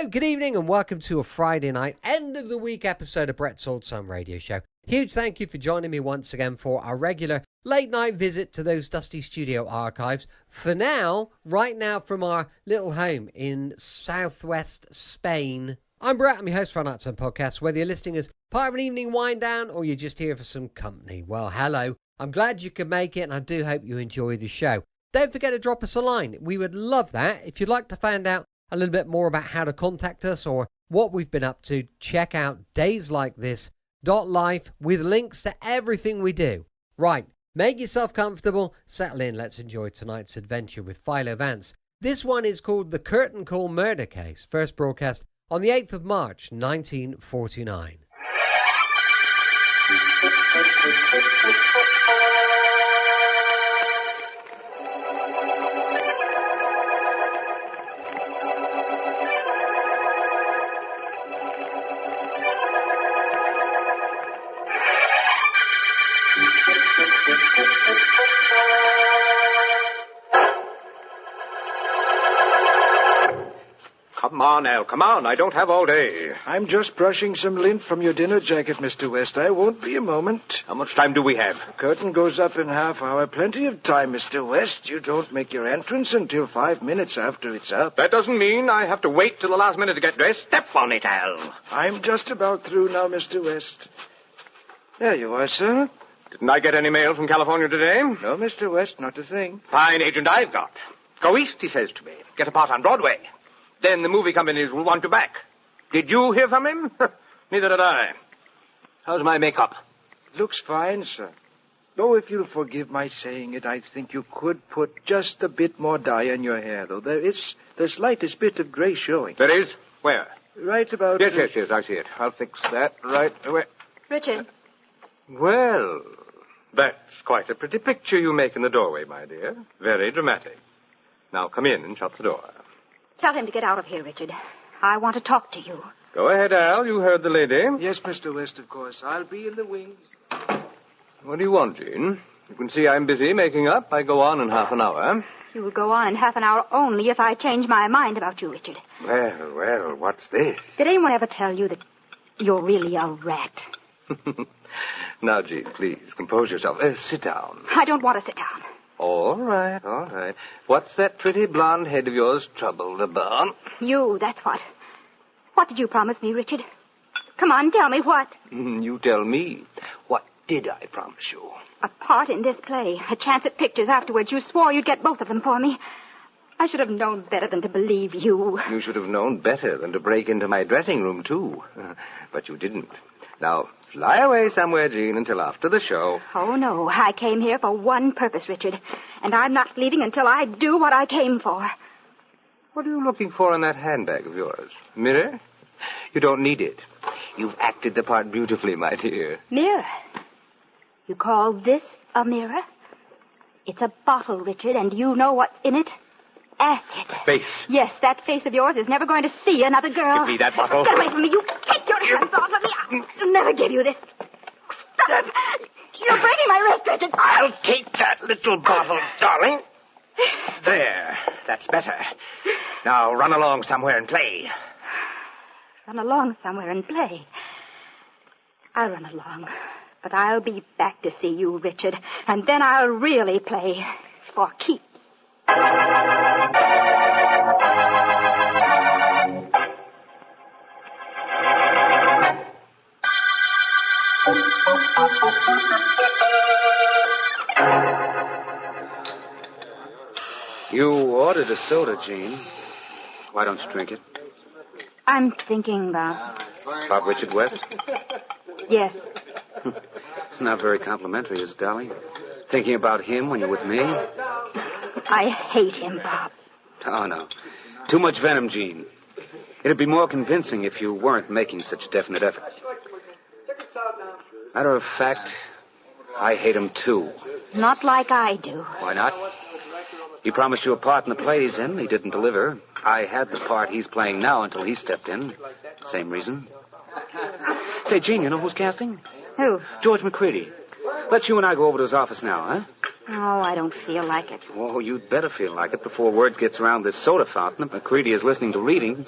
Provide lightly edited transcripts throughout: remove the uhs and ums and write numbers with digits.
Hello, good evening, and welcome to a Friday night, end of the week episode of Brett's Old Sun Radio Show. Huge thank you for joining me once again for our regular late night visit to those dusty studio archives. For now, right now from our little home in southwest Spain. I'm Brett, I'm your host for our Nighttime Podcast. Whether you're listening as part of an evening wind down or you're just here for some company, well, hello. I'm glad you could make it, and I do hope you enjoy the show. Don't forget to drop us a line. We would love that. If you'd like to find out a little bit more about how to contact us or what we've been up to, check out dayslikethis.life with links to everything we do. Right, make yourself comfortable, settle in, let's enjoy tonight's adventure with Philo Vance. This one is called The Curtain Call Murder Case, first broadcast on the 8th of March, 1949. Come on, Al, come on. I don't have all day. I'm just brushing some lint from your dinner jacket, Mr. West. I won't be a moment. How much time do we have? The curtain goes up in half hour. Plenty of time, Mr. West. You don't make your entrance until 5 minutes after it's up. That doesn't mean I have to wait till the last minute to get dressed. Step on it, Al. I'm just about through now, Mr. West. There you are, sir. Didn't I get any mail from California today? No, Mr. West, not a thing. Fine agent I've got. Go east, he says to me. Get a part on Broadway. Then the movie companies will want you back. Did you hear from him? Neither did I. How's my makeup? Looks fine, sir. Though if you'll forgive my saying it, I think you could put just a bit more dye in your hair, though. There is the slightest bit of gray showing. There is? Where? Right about... Yes, I see it. I'll fix that right away. Richard. Well, that's quite a pretty picture you make in the doorway, my dear. Very dramatic. Now come in and shut the door. Tell him to get out of here, Richard. I want to talk to you. Go ahead, Al. You heard the lady. Yes, Mr. West, of course. I'll be in the wings. What do you want, Jean? You can see I'm busy making up. I go on in half an hour. You will go on in half an hour only if I change my mind about you, Richard. Well, what's this? Did anyone ever tell you that you're really a rat? Now, Jean, please, compose yourself. Sit down. I don't want to sit down. All right. What's that pretty blonde head of yours troubled about? You, that's what. What did you promise me, Richard? Come on, tell me what. You tell me. What did I promise you? A part in this play, a chance at pictures afterwards. You swore you'd get both of them for me. I should have known better than to believe you. You should have known better than to break into my dressing room, too. But you didn't. Now, fly away somewhere, Jean, until after the show. Oh, no. I came here for one purpose, Richard. And I'm not leaving until I do what I came for. What are you looking for in that handbag of yours? Mirror? You don't need it. You've acted the part beautifully, my dear. Mirror? You call this a mirror? It's a bottle, Richard, and you know what's in it? Acid. Face. Yes, that face of yours is never going to see another girl. Give me that bottle. Get away from me. You take your hands off of me. I'll never give you this. Stop. You're breaking my wrist, Richard. I'll take that little bottle, darling. There. That's better. Now run along somewhere and play. Run along somewhere and play. I'll run along. But I'll be back to see you, Richard. And then I'll really play. For keeps. You ordered a soda, Jean. Why don't you drink it? I'm thinking about... About Richard West? Yes. It's not very complimentary, is it, darling? Thinking about him when you're with me? I hate him, Bob. Oh, no. Too much venom, Jean. It'd be more convincing if you weren't making such a definite effort. Matter of fact, I hate him, too. Not like I do. Why not? He promised you a part in the play he's in. He didn't deliver. I had the part he's playing now until he stepped in. Same reason. Say, Jean, you know who's casting? Who? George McCready. Let's you and I go over to his office now, huh? Oh, I don't feel like it. Oh, you'd better feel like it before word gets around this soda fountain that McCready is listening to readings.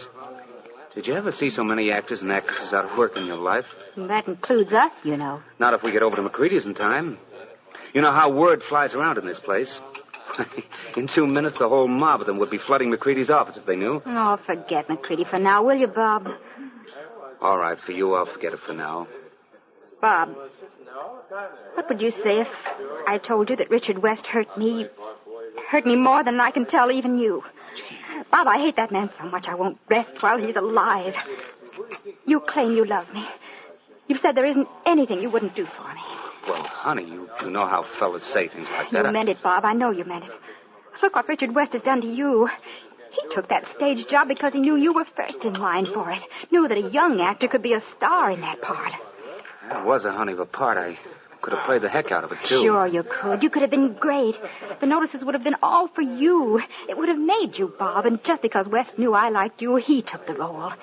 Did you ever see so many actors and actresses out of work in your life? That includes us, you know. Not if we get over to McCready's in time. You know how word flies around in this place. In 2 minutes, the whole mob of them would be flooding McCready's office if they knew. Oh, forget McCready for now, will you, Bob? All right, for you, I'll forget it for now. Bob, what would you say if I told you that Richard West hurt me more than I can tell even you? Bob, I hate that man so much I won't rest while he's alive. You claim you love me. You've said there isn't anything you wouldn't do for me. Well, honey, you know how fellas say things like that. You meant it, Bob. I know you meant it. Look what Richard West has done to you. He took that stage job because he knew you were first in line for it. Knew that a young actor could be a star in that part. It was a honey of a part. I could have played the heck out of it, too. Sure you could. You could have been great. The notices would have been all for you. It would have made you, Bob. And just because West knew I liked you, he took the role.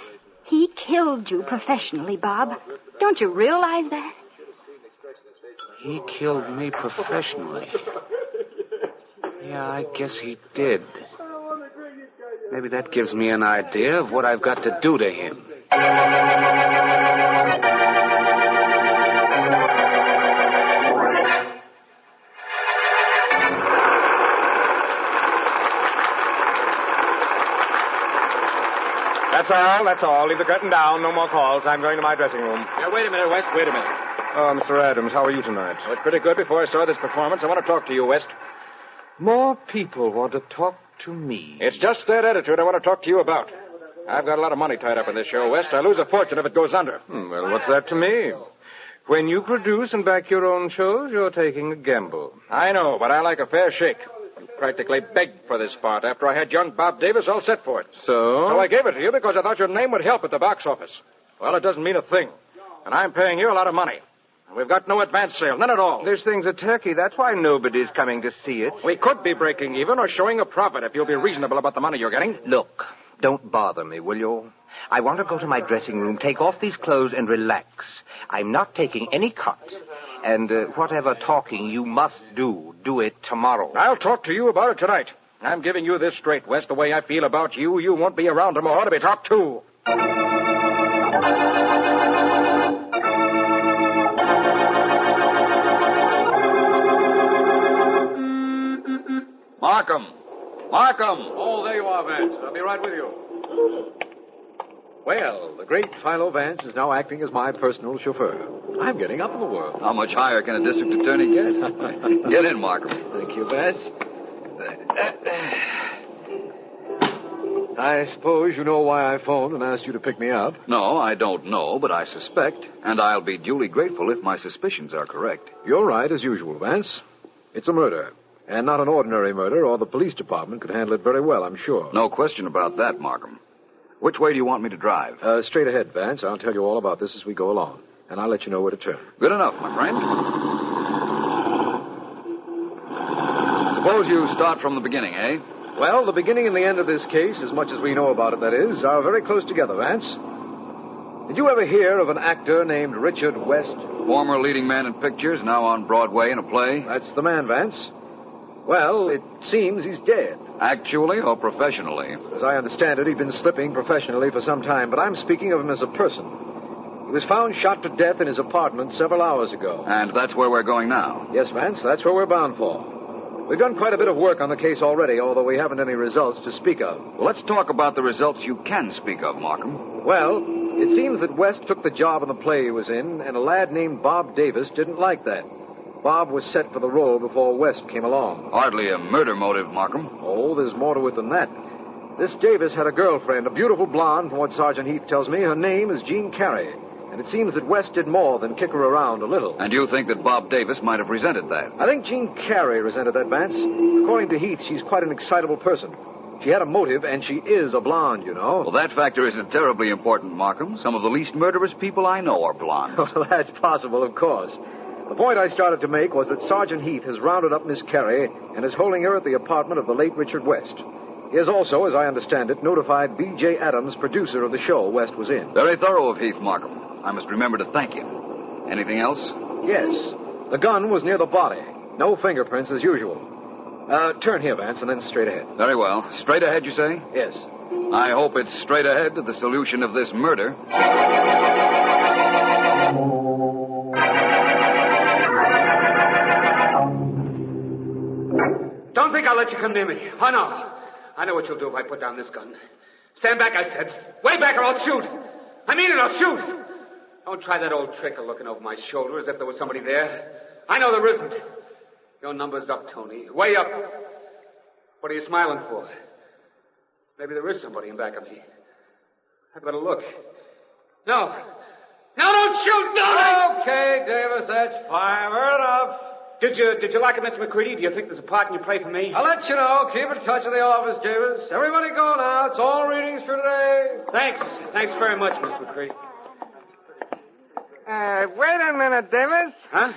He killed you professionally, Bob. Don't you realize that? He killed me professionally. Yeah, I guess he did. Maybe that gives me an idea of what I've got to do to him. That's all. Leave the curtain down. No more calls. I'm going to my dressing room. Now, wait a minute, West. Wait a minute. Oh, Mr. Adams, how are you tonight? I was pretty good before I saw this performance. I want to talk to you, West. More people want to talk to me. It's just that attitude I want to talk to you about. I've got a lot of money tied up in this show, West. I lose a fortune if it goes under. Well, what's that to me? When you produce and back your own shows, you're taking a gamble. I know, but I like a fair shake. You practically begged for this part after I had young Bob Davis all set for it. So? So I gave it to you because I thought your name would help at the box office. Well, it doesn't mean a thing. And I'm paying you a lot of money. And we've got no advance sale, none at all. This thing's a turkey. That's why nobody's coming to see it. We could be breaking even or showing a profit if you'll be reasonable about the money you're getting. Look, don't bother me, will you? I want to go to my dressing room, take off these clothes, and relax. I'm not taking any cuts. And whatever talking you must do it tomorrow. I'll talk to you about it tonight. I'm giving you this straight, West. The way I feel about you, you won't be around tomorrow to be talked to. Markham! Oh, there you are, Vance. I'll be right with you. Well, the great Philo Vance is now acting as my personal chauffeur. I'm getting up in the world. How much higher can a district attorney get? Get in, Markham. Thank you, Vance. I suppose you know why I phoned and asked you to pick me up. No, I don't know, but I suspect, and I'll be duly grateful if my suspicions are correct. You're right, as usual, Vance. It's a murder, and not an ordinary murder, or the police department could handle it very well, I'm sure. No question about that, Markham. Which way do you want me to drive? Straight ahead, Vance. I'll tell you all about this as we go along, and I'll let you know where to turn. Good enough, my friend. Suppose you start from the beginning, eh? Well, the beginning and the end of this case, as much as we know about it, that is, are very close together, Vance. Did you ever hear of an actor named Richard West? Former leading man in pictures, now on Broadway in a play? That's the man, Vance. Well, it seems he's dead. Actually or professionally? As I understand it, he'd been slipping professionally for some time, but I'm speaking of him as a person. He was found shot to death in his apartment several hours ago. And that's where we're going now? Yes, Vance, that's where we're bound for. We've done quite a bit of work on the case already, although we haven't any results to speak of. Well, let's talk about the results you can speak of, Markham. Well, it seems that West took the job in the play he was in, and a lad named Bob Davis didn't like that. Bob was set for the role before West came along. Hardly a murder motive, Markham. Oh, there's more to it than that. This Davis had a girlfriend, a beautiful blonde, from what Sergeant Heath tells me. Her name is Jean Carey. And it seems that West did more than kick her around a little. And you think that Bob Davis might have resented that? I think Jean Carey resented that, Vance. According to Heath, she's quite an excitable person. She had a motive, and she is a blonde, you know. Well, that factor isn't terribly important, Markham. Some of the least murderous people I know are blondes. Well, that's possible, of course. The point I started to make was that Sergeant Heath has rounded up Miss Carey and is holding her at the apartment of the late Richard West. He has also, as I understand it, notified B.J. Adams, producer of the show West was in. Very thorough of Heath, Markham. I must remember to thank him. Anything else? Yes. The gun was near the body. No fingerprints as usual. Turn here, Vance, and then straight ahead. Very well. Straight ahead, you say? Yes. I hope it's straight ahead to the solution of this murder. Don't think I'll let you come near me. Oh, no. I know what you'll do if I put down this gun. Stand back, I said. Way back or I'll shoot. I mean it, I'll shoot. Don't try that old trick of looking over my shoulder as if there was somebody there. I know there isn't. Your number's up, Tony. Way up. What are you smiling for? Maybe there is somebody in back of me. I'd better look. No. No, don't shoot, don't! Okay, Davis, that's fine. Fair enough. Did you like it, Mr. McCready? Do you think there's a part in your play for me? I'll let you know. Keep in touch with the office, Davis. Everybody go now. It's all readings for today. Thanks. Thanks very much, Mr. McCready. Wait a minute, Davis. Huh?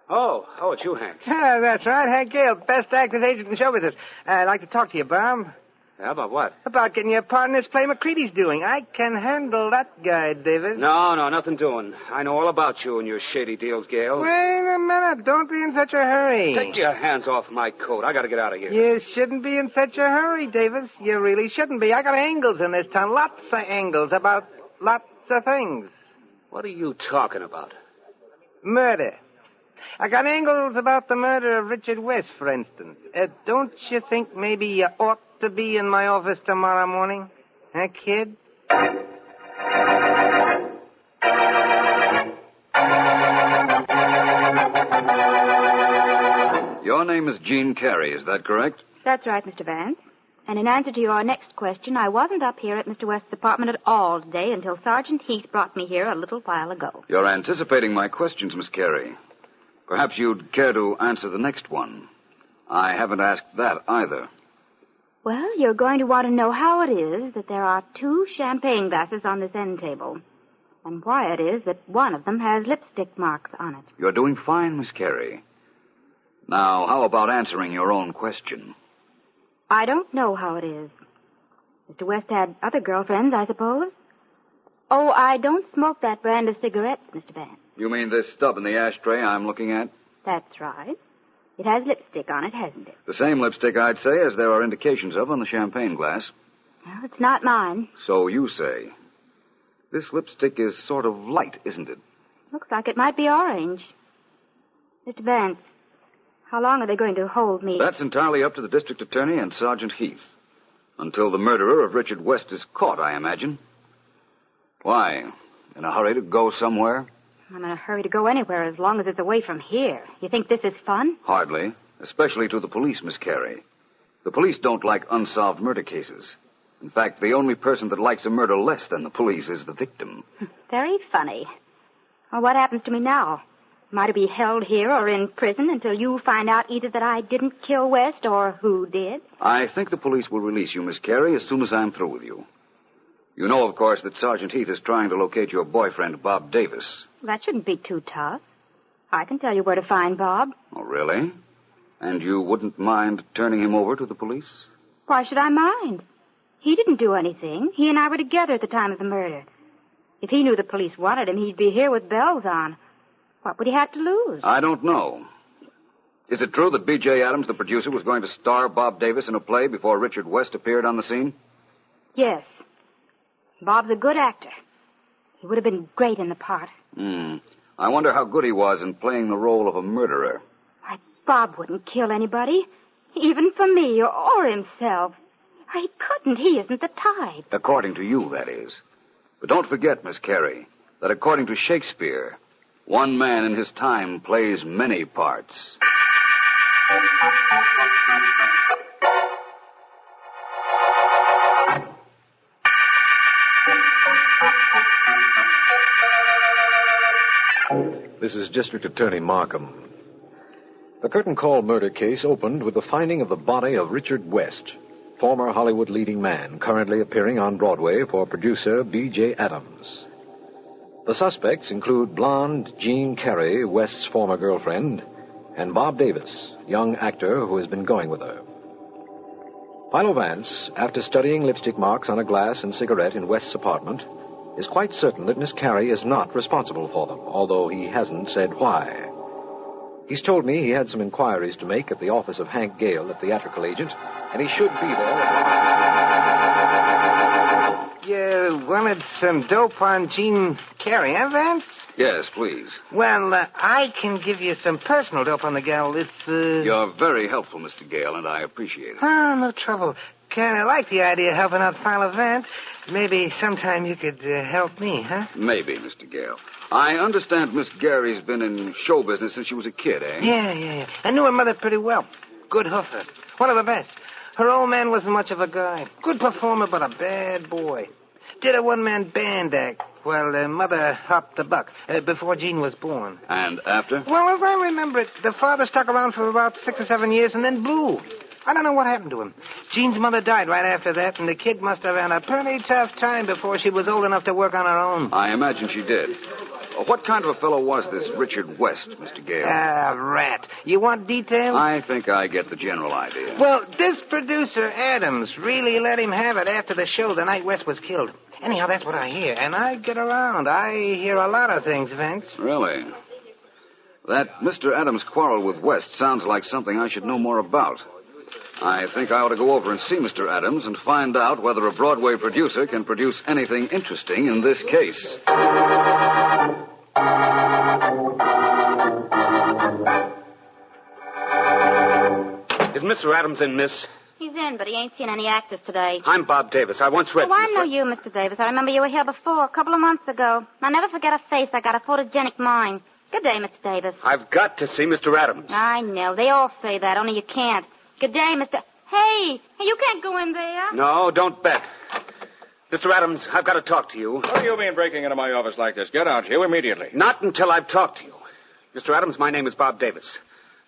Oh, it's you, Hank. Yeah, that's right. Hank Gale, best actor's agent in show business. I'd like to talk to you, Bob. Yeah, about what? About getting you a part in this play McCready's doing. I can handle that guy, Davis. No, nothing doing. I know all about you and your shady deals, Gale. Wait a minute. Don't be in such a hurry. Take your hands off my coat. I gotta get out of here. You shouldn't be in such a hurry, Davis. You really shouldn't be. I got angles in this town. Lots of angles about lots of things. What are you talking about? Murder. I got angles about the murder of Richard West, for instance. Don't you think maybe you ought to be in my office tomorrow morning? Huh, kid? Your name is Jean Carey, is that correct? That's right, Mr. Vance. And in answer to your next question, I wasn't up here at Mr. West's apartment at all today until Sergeant Heath brought me here a little while ago. You're anticipating my questions, Miss Carey. Perhaps you'd care to answer the next one. I haven't asked that either. Well, you're going to want to know how it is that there are 2 champagne glasses on this end table, and why it is that one of them has lipstick marks on it. You're doing fine, Miss Carey. Now, how about answering your own question? I don't know how it is. Mr. West had other girlfriends, I suppose. Oh, I don't smoke that brand of cigarettes, Mr. Vance. You mean this stub in the ashtray I'm looking at? That's right. It has lipstick on it, hasn't it? The same lipstick, I'd say, as there are indications of on the champagne glass. Well, it's not mine. So you say. This lipstick is sort of light, isn't it? Looks like it might be orange. Mr. Vance, how long are they going to hold me? That's entirely up to the district attorney and Sergeant Heath. Until the murderer of Richard West is caught, I imagine. Why? In a hurry to go somewhere? I'm in a hurry to go anywhere as long as it's away from here. You think this is fun? Hardly. Especially to the police, Miss Carey. The police don't like unsolved murder cases. In fact, the only person that likes a murder less than the police is the victim. Very funny. Well, what happens to me now? Am I to be held here or in prison until you find out either that I didn't kill West or who did? I think the police will release you, Miss Carey, as soon as I'm through with you. You know, of course, that Sergeant Heath is trying to locate your boyfriend, Bob Davis. That shouldn't be too tough. I can tell you where to find Bob. Oh, really? And you wouldn't mind turning him over to the police? Why should I mind? He didn't do anything. He and I were together at the time of the murder. If he knew the police wanted him, he'd be here with bells on. What would he have to lose? I don't know. Is it true that B.J. Adams, the producer, was going to star Bob Davis in a play before Richard West appeared on the scene? Yes. Bob's a good actor. He would have been great in the part. I wonder how good he was in playing the role of a murderer. Why, Bob wouldn't kill anybody, even for me or himself. He couldn't. He isn't the type. According to you, that is. But don't forget, Miss Carey, that according to Shakespeare, one man in his time plays many parts. This is District Attorney Markham. The curtain call murder case opened with the finding of the body of Richard West, former Hollywood leading man, currently appearing on Broadway for producer B.J. Adams. The suspects include blonde Jean Carey, West's former girlfriend, and Bob Davis, young actor who has been going with her. Philo Vance, after studying lipstick marks on a glass and cigarette in West's apartment, is quite certain that Miss Carey is not responsible for them, although he hasn't said why. He's told me he had some inquiries to make at the office of Hank Gale, the theatrical agent, and he should be there. You wanted some dope on Gene Carey, huh, Vance? Yes, please. Well, I can give you some personal dope on the gal. It's, You're very helpful, Mr. Gale, and I appreciate it. Oh, no trouble. Kind of like the idea of helping out Philo Vance. Maybe sometime you could help me, huh? Maybe, Mr. Gale. I understand Miss Gary's been in show business since she was a kid, eh? Yeah. I knew her mother pretty well. Good hoofer. One of the best. Her old man wasn't much of a guy. Good performer, but a bad boy. Did a one-man band act while her mother hopped the buck before Gene was born. And after? Well, as I remember it, the father stuck around for about 6 or 7 years and then blew. I don't know what happened to him. Gene's mother died right after that, and the kid must have had a pretty tough time before she was old enough to work on her own. I imagine she did. What kind of a fellow was this Richard West, Mr. Gale? Rat. You want details? I think I get the general idea. Well, this producer, Adams, really let him have it after the show the night West was killed. Anyhow, that's what I hear, and I get around. I hear a lot of things, Vance. Really? That Mr. Adams' quarrel with West sounds like something I should know more about. I think I ought to go over and see Mr. Adams and find out whether a Broadway producer can produce anything interesting in this case. Is Mr. Adams in, miss? He's in, but he ain't seen any actors today. I'm Bob Davis. I once read... Oh, I know you, Mr. Davis. I remember you were here before, a couple of months ago. I'll never forget a face. I got a photogenic mind. Good day, Mr. Davis. I've got to see Mr. Adams. I know. They all say that, only you can't. Good day, Mr... Hey, you can't go in there. No, don't bet. Mr. Adams, I've got to talk to you. What do you mean breaking into my office like this? Get out, you, immediately. Not until I've talked to you. Mr. Adams, my name is Bob Davis.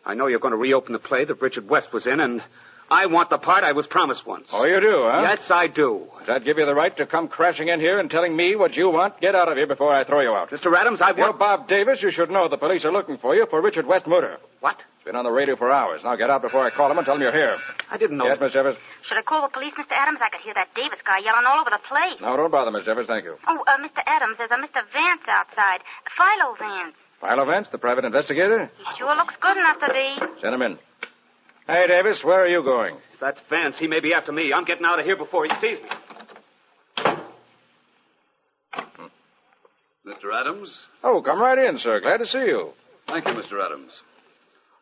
I know you're going to reopen the play that Richard West was in, and I want the part I was promised once. Oh, you do, huh? Yes, I do. Does that give you the right to come crashing in here and telling me what you want? Get out of here before I throw you out. Mr. Adams, I want... You're Bob Davis. You should know the police are looking for you for Richard West murder. What? It's been on the radio for hours. Now get out before I call him and tell him you're here. I didn't know... Yes, Miss Evers? Should I call the police, Mr. Adams? I could hear that Davis guy yelling all over the place. No, don't bother, Miss Evers. Thank you. Oh, Mr. Adams, there's a Mr. Vance outside. Philo Vance. Philo Vance, the private investigator? He sure looks good enough to be. Send him in. Hey, Davis, where are you going? If that's Vance, he may be after me. I'm getting out of here before he sees me. Mr. Adams? Oh, come right in, sir. Glad to see you. Thank you, Mr. Adams.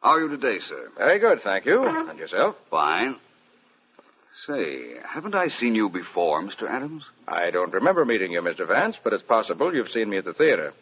How are you today, sir? Very good, thank you. And yourself? Fine. Say, haven't I seen you before, Mr. Adams? I don't remember meeting you, Mr. Vance, but it's possible you've seen me at the theater.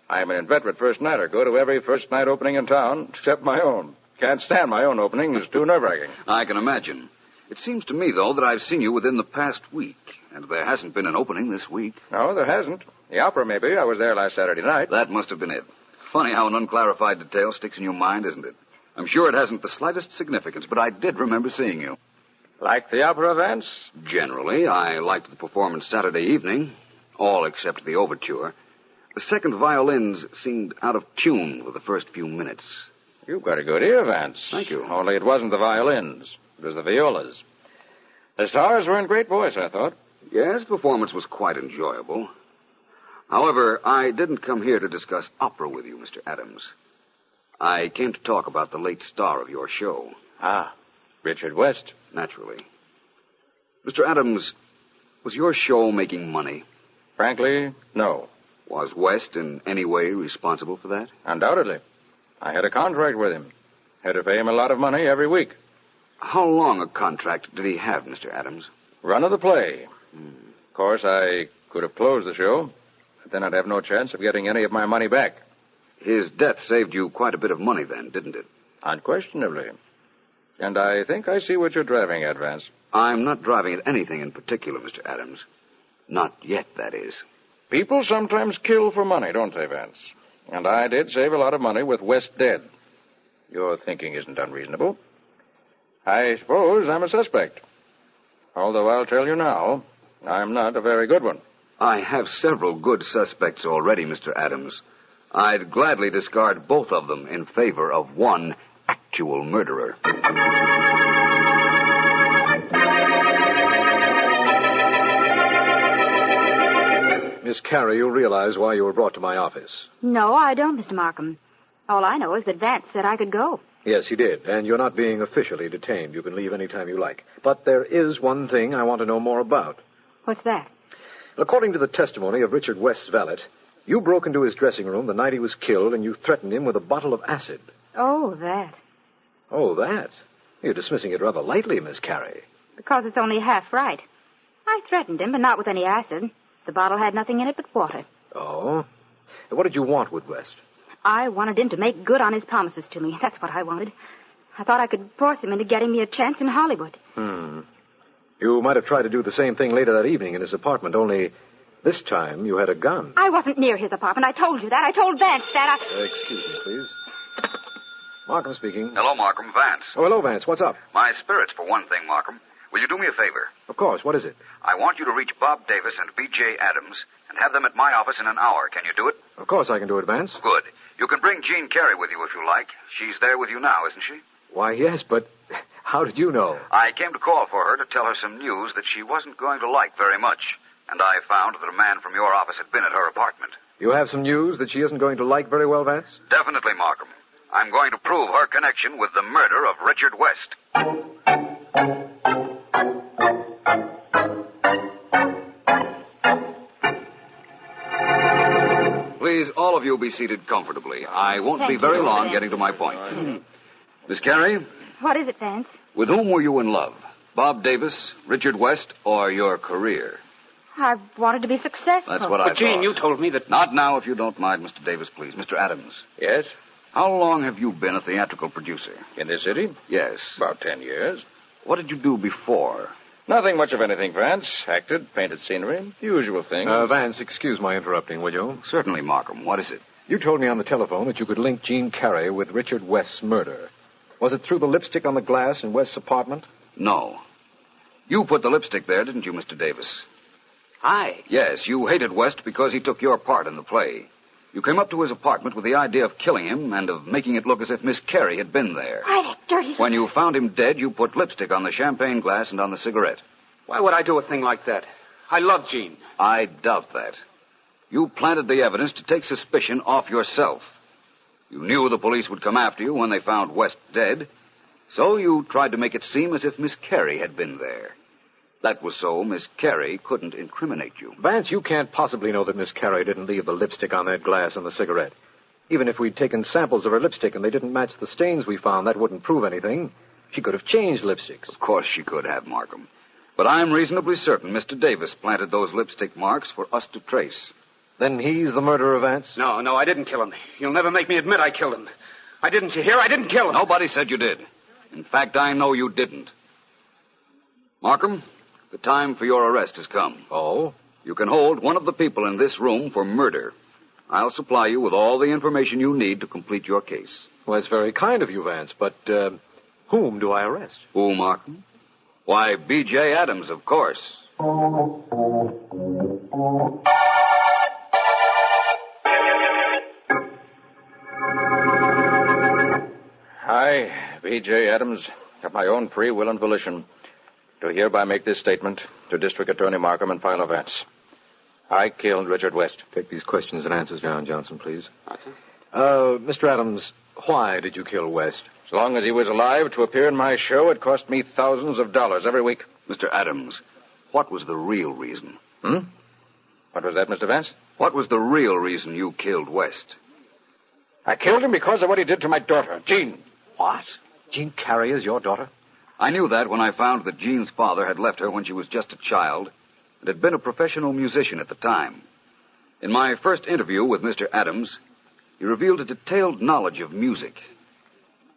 I'm an inveterate first-nighter. Go to every first-night opening in town, except my own. Can't stand my own opening. It's too nerve-wracking. I can imagine. It seems to me, though, that I've seen you within the past week, and there hasn't been an opening this week. No, there hasn't. The opera, maybe. I was there last Saturday night. That must have been it. Funny how an unclarified detail sticks in your mind, isn't it? I'm sure it hasn't the slightest significance, but I did remember seeing you. Like the opera, Vance? Generally, I liked the performance Saturday evening, all except the overture. The second violins seemed out of tune with the first few minutes. You've got a good ear, Vance. Thank you. Only it wasn't the violins. It was the violas. The stars were in great voice, I thought. Yes, the performance was quite enjoyable. However, I didn't come here to discuss opera with you, Mr. Adams. I came to talk about the late star of your show. Ah, Richard West. Naturally. Mr. Adams, was your show making money? Frankly, no. Was West in any way responsible for that? Undoubtedly. I had a contract with him. Had to pay him a lot of money every week. How long a contract did he have, Mr. Adams? Run of the play. Of course, I could have closed the show, but then I'd have no chance of getting any of my money back. His death saved you quite a bit of money then, didn't it? Unquestionably. And I think I see what you're driving at, Vance. I'm not driving at anything in particular, Mr. Adams. Not yet, that is. People sometimes kill for money, don't they, Vance? And I did save a lot of money with West dead. Your thinking isn't unreasonable. I suppose I'm a suspect. Although I'll tell you now, I'm not a very good one. I have several good suspects already, Mr. Adams. I'd gladly discard both of them in favor of one actual murderer. Miss Carey, you realize why you were brought to my office. No, I don't, Mr. Markham. All I know is that Vance said I could go. Yes, he did. And you're not being officially detained. You can leave any time you like. But there is one thing I want to know more about. What's that? According to the testimony of Richard West's valet, you broke into his dressing room the night he was killed, and you threatened him with a bottle of acid. Oh, that. Oh, that? You're dismissing it rather lightly, Miss Carey. Because it's only half right. I threatened him, but not with any acid. The bottle had nothing in it but water. Oh? What did you want with West? I wanted him to make good on his promises to me. That's what I wanted. I thought I could force him into getting me a chance in Hollywood. You might have tried to do the same thing later that evening in his apartment, only this time you had a gun. I wasn't near his apartment. I told you that. I told Vance that. Excuse me, please. Markham speaking. Hello, Markham. Vance. Oh, hello, Vance. What's up? My spirits, for one thing, Markham. Will you do me a favor? Of course. What is it? I want you to reach Bob Davis and B.J. Adams and have them at my office in an hour. Can you do it? Of course I can do it, Vance. Good. You can bring Jean Carey with you if you like. She's there with you now, isn't she? Why, yes, but how did you know? I came to call for her to tell her some news that she wasn't going to like very much. And I found that a man from your office had been at her apartment. You have some news that she isn't going to like very well, Vance? Definitely, Markham. I'm going to prove her connection with the murder of Richard West. Please, all of you be seated comfortably. I won't be very long getting to my point. Miss Carey? What is it, Vance? With whom were you in love? Bob Davis, Richard West, or your career? I wanted to be successful. That's what I thought. Gene, you told me that... Not now, if you don't mind, Mr. Davis, please. Mr. Adams. Yes? How long have you been a theatrical producer? In this city? Yes. About 10 years. What did you do before? Nothing much of anything, Vance. Acted, painted scenery, the usual thing. Vance, excuse my interrupting, will you? Certainly, Markham. What is it? You told me on the telephone that you could link Jean Carey with Richard West's murder. Was it through the lipstick on the glass in West's apartment? No. You put the lipstick there, didn't you, Mr. Davis? I? Yes, you hated West because he took your part in the play. You came up to his apartment with the idea of killing him and of making it look as if Miss Carey had been there. Why, that dirty... When you found him dead, you put lipstick on the champagne glass and on the cigarette. Why would I do a thing like that? I love Jean. I doubt that. You planted the evidence to take suspicion off yourself. You knew the police would come after you when they found West dead, so you tried to make it seem as if Miss Carey had been there. That was so Miss Carey couldn't incriminate you. Vance, you can't possibly know that Miss Carey didn't leave the lipstick on that glass and the cigarette. Even if we'd taken samples of her lipstick and they didn't match the stains we found, that wouldn't prove anything. She could have changed lipsticks. Of course she could have, Markham. But I'm reasonably certain Mr. Davis planted those lipstick marks for us to trace. Then he's the murderer, Vance? No, I didn't kill him. You'll never make me admit I killed him. I didn't, you hear? I didn't kill him. Nobody said you did. In fact, I know you didn't. Markham, the time for your arrest has come. Oh? You can hold one of the people in this room for murder. I'll supply you with all the information you need to complete your case. Well, that's very kind of you, Vance, but whom do I arrest? Who, Markham? Why, B.J. Adams, of course. I, B.J. Adams, of my own free will and volition, do hereby make this statement to District Attorney Markham and Philo Vance. I killed Richard West. Take these questions and answers down, Johnson, please. Mr. Adams, why did you kill West? As long as he was alive to appear in my show, it cost me thousands of dollars every week. Mr. Adams, what was the real reason? What was that, Mr. Vance? What was the real reason you killed West? I killed him because of what he did to my daughter, Jean. What? Jean Carey is your daughter? I knew that when I found that Jean's father had left her when she was just a child and had been a professional musician at the time. In my first interview with Mr. Adams, he revealed a detailed knowledge of music.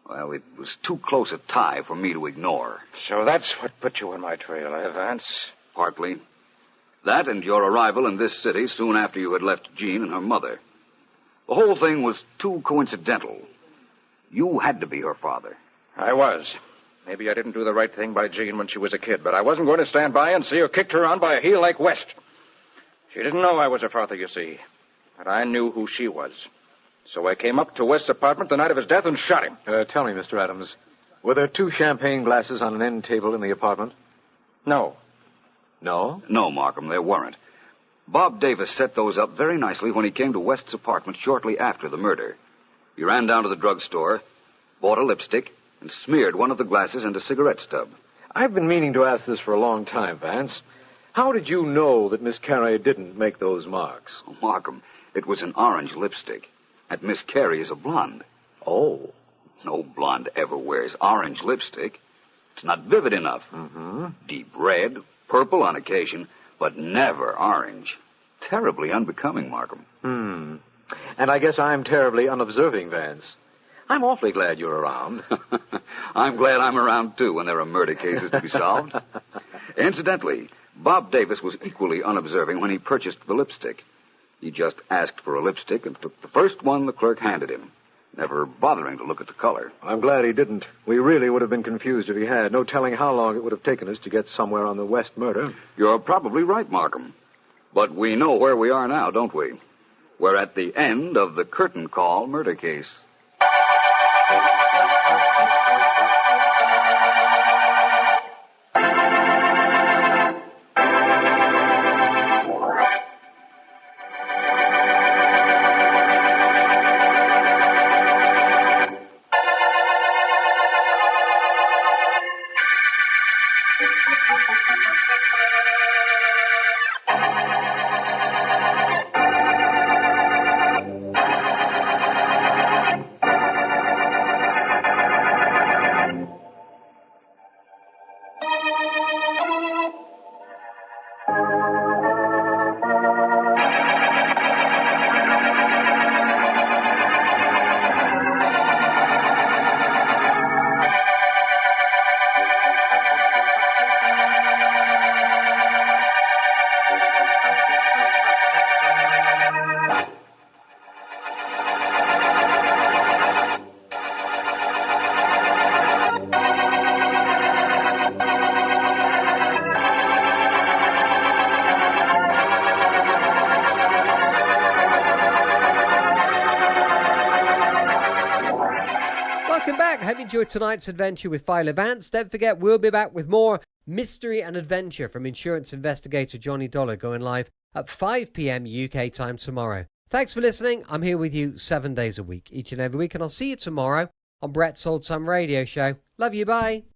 Well, it was too close a tie for me to ignore. So that's what put you on my trail, Vance? Partly. That and your arrival in this city soon after you had left Jean and her mother. The whole thing was too coincidental. You had to be her father. I was. Maybe I didn't do the right thing by Jean when she was a kid, but I wasn't going to stand by and see her kicked around by a heel like West. She didn't know I was her father, you see. But I knew who she was. So I came up to West's apartment the night of his death and shot him. Tell me, Mr. Adams, were there 2 champagne glasses on an end table in the apartment? No. No? No, Markham, there weren't. Bob Davis set those up very nicely when he came to West's apartment shortly after the murder. He ran down to the drugstore, bought a lipstick, and smeared one of the glasses into a cigarette stub. I've been meaning to ask this for a long time, Vance. How did you know that Miss Carey didn't make those marks? Oh, Markham, it was an orange lipstick. And Miss Carey is a blonde. Oh. No blonde ever wears orange lipstick. It's not vivid enough. Mm-hmm. Deep red, purple on occasion, but never orange. Terribly unbecoming, Markham. And I guess I'm terribly unobserving, Vance. I'm awfully glad you're around. I'm glad I'm around, too, when there are murder cases to be solved. Incidentally, Bob Davis was equally unobserving when he purchased the lipstick. He just asked for a lipstick and took the first one the clerk handed him, never bothering to look at the color. I'm glad he didn't. We really would have been confused if he had. No telling how long it would have taken us to get somewhere on the West murder. You're probably right, Markham. But we know where we are now, don't we? We're at the end of the curtain call murder case. Welcome back. Hope you enjoyed tonight's adventure with Philo Vance. Don't forget, we'll be back with more mystery and adventure from insurance investigator Johnny Dollar, going live at 5 p.m. UK time tomorrow. Thanks for listening. I'm here with you 7 days a week, each and every week, and I'll see you tomorrow on Brett's Old Time Radio Show. Love you. Bye.